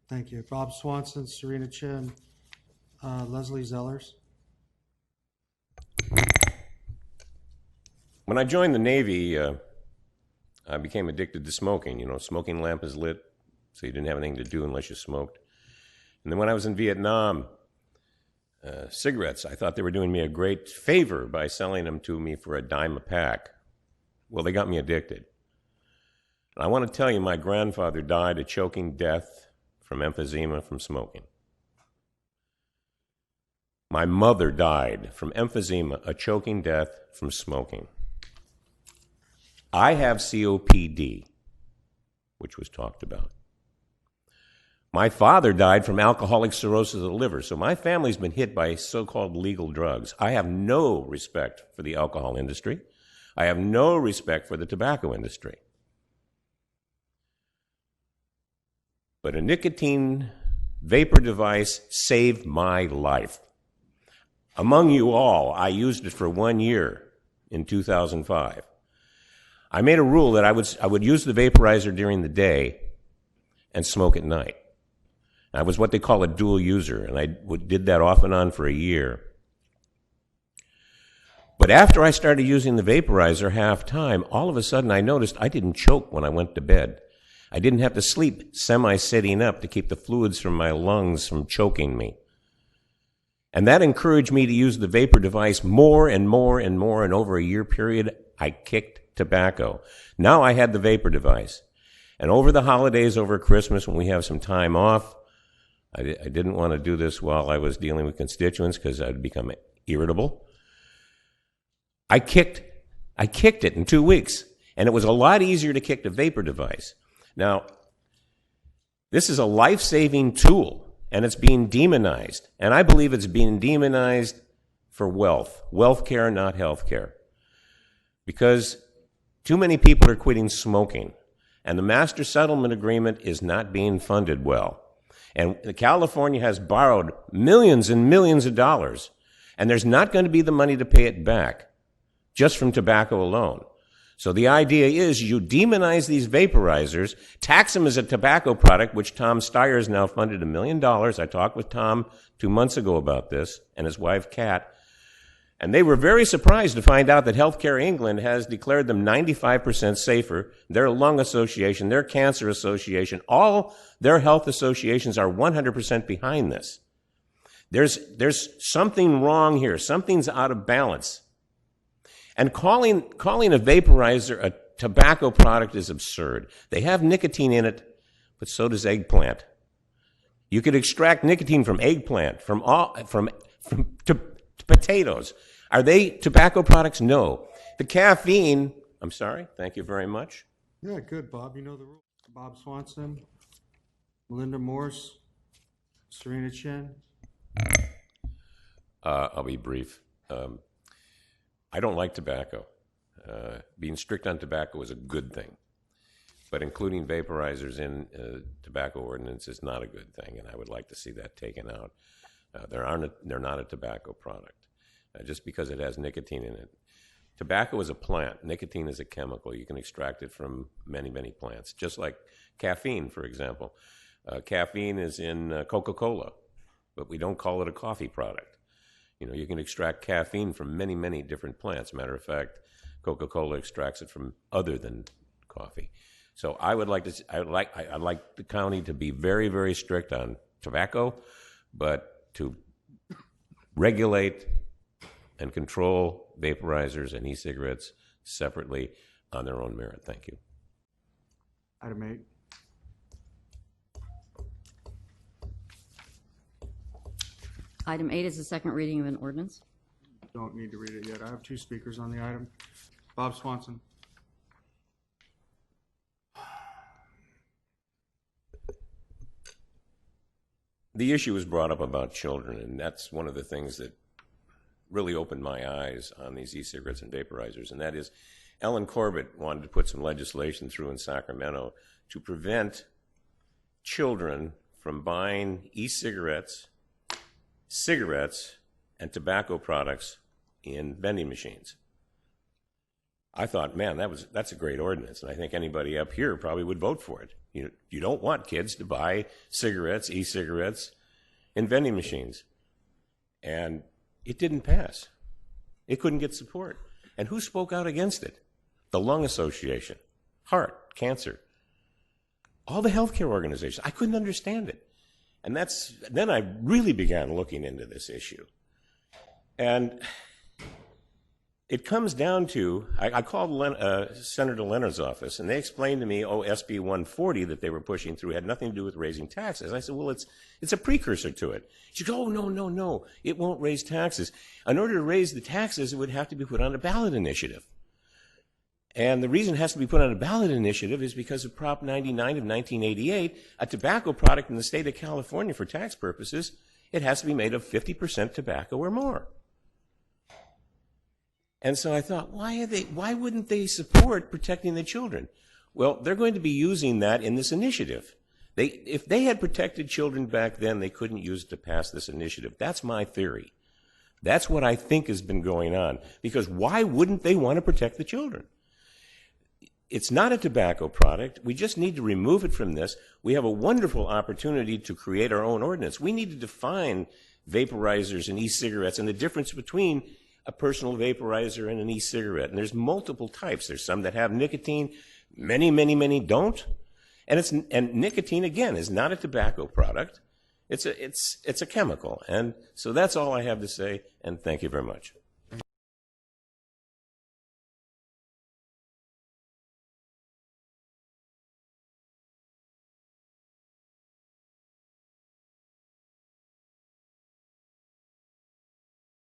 Thank you. Bob Swanson, Serena Chin, Leslie Zellers. When I joined the Navy, I became addicted to smoking. You know, smoking lamp is lit, so you didn't have anything to do unless you smoked. And then when I was in Vietnam, cigarettes, I thought they were doing me a great favor by selling them to me for $0.10 a pack. Well, they got me addicted. And I want to tell you, my grandfather died a choking death from emphysema from smoking. My mother died from emphysema, a choking death from smoking. I have COPD, which was talked about. My father died from alcoholic cirrhosis of the liver, so my family's been hit by so-called legal drugs. I have no respect for the alcohol industry. I have no respect for the tobacco industry. But a nicotine vapor device saved my life. Among you all, I used it for 1 year in 2005. I made a rule that I would use the vaporizer during the day and smoke at night. I was what they call a dual user, and I did that off and on for a year. But after I started using the vaporizer half-time, all of a sudden I noticed I didn't choke when I went to bed. I didn't have to sleep semi-sitting up to keep the fluids from my lungs from choking me. And that encouraged me to use the vapor device more and more and more, and over a year period, I kicked tobacco. Now I had the vapor device. And over the holidays, over Christmas, when we have some time off, I didn't want to do this while I was dealing with constituents because I'd become irritable. I kicked it in 2 weeks, and it was a lot easier to kick the vapor device. Now, this is a life-saving tool, and it's being demonized. And I believe it's being demonized for wealth care, not health care. Because too many people are quitting smoking, and the master settlement agreement is not being funded well. And California has borrowed millions and millions of dollars, and there's not going to be the money to pay it back just from tobacco alone. So the idea is you demonize these vaporizers, tax them as a tobacco product, which Tom Steyer has now funded $1 million. I talked with Tom 2 months ago about this, and his wife, Kat. And they were very surprised to find out that Healthcare England has declared them 95% safer. Their lung association, their cancer association, all their health associations are 100% behind this. There's something wrong here. Something's out of balance. And calling a vaporizer a tobacco product is absurd. They have nicotine in it, but so does eggplant. You could extract nicotine from eggplant, from potatoes. Are they tobacco products? No. The caffeine, I'm sorry, thank you very much. Yeah, good, Bob. You know the rules. Bob Swanson, Melinda Morse, Serena Chin. I'll be brief. I don't like tobacco. Being strict on tobacco is a good thing. But including vaporizers in tobacco ordinance is not a good thing, and I would like to see that taken out. They're not a tobacco product, just because it has nicotine in it. Tobacco is a plant. Nicotine is a chemical. You can extract it from many, many plants, just like caffeine, for example. Caffeine is in Coca-Cola, but we don't call it a coffee product. You know, you can extract caffeine from many, many different plants. Matter of fact, Coca-Cola extracts it from other than coffee. So I'd like the county to be very, very strict on tobacco, but to regulate and control vaporizers and e-cigarettes separately on their own merit. Thank you. Item 8. Item 8 is the second reading of an ordinance. Don't need to read it yet. I have 2 speakers on the item. Bob Swanson. The issue was brought up about children, and that's one of the things that really opened my eyes on these e-cigarettes and vaporizers, and that is Ellen Corbett wanted to put some legislation through in Sacramento to prevent children from buying e-cigarettes, cigarettes, and tobacco products in vending machines. I thought, man, that's a great ordinance, and I think anybody up here probably would vote for it. You don't want kids to buy cigarettes, e-cigarettes, in vending machines. And it didn't pass. It couldn't get support. And who spoke out against it? The Lung Association, Heart, Cancer, all the healthcare organizations. I couldn't understand it. And then I really began looking into this issue. And it comes down to, I called Senator Leonard's office, and they explained to me, SB 140 that they were pushing through had nothing to do with raising taxes. I said, well, it's a precursor to it. She goes, no, it won't raise taxes. In order to raise the taxes, it would have to be put on a ballot initiative. And the reason it has to be put on a ballot initiative is because of Prop 99 of 1988, a tobacco product in the state of California for tax purposes, it has to be made of 50% tobacco or more. And so I thought, why wouldn't they support protecting the children? Well, they're going to be using that in this initiative. If they had protected children back then, they couldn't use it to pass this initiative. That's my theory. That's what I think has been going on. Because why wouldn't they want to protect the children? It's not a tobacco product. We just need to remove it from this. We have a wonderful opportunity to create our own ordinance. We need to define vaporizers and e-cigarettes and the difference between a personal vaporizer and an e-cigarette. And there's multiple types. There's some that have nicotine. Many don't. And nicotine, again, is not a tobacco product. It's a chemical. And so that's all I have to say, and thank you very much.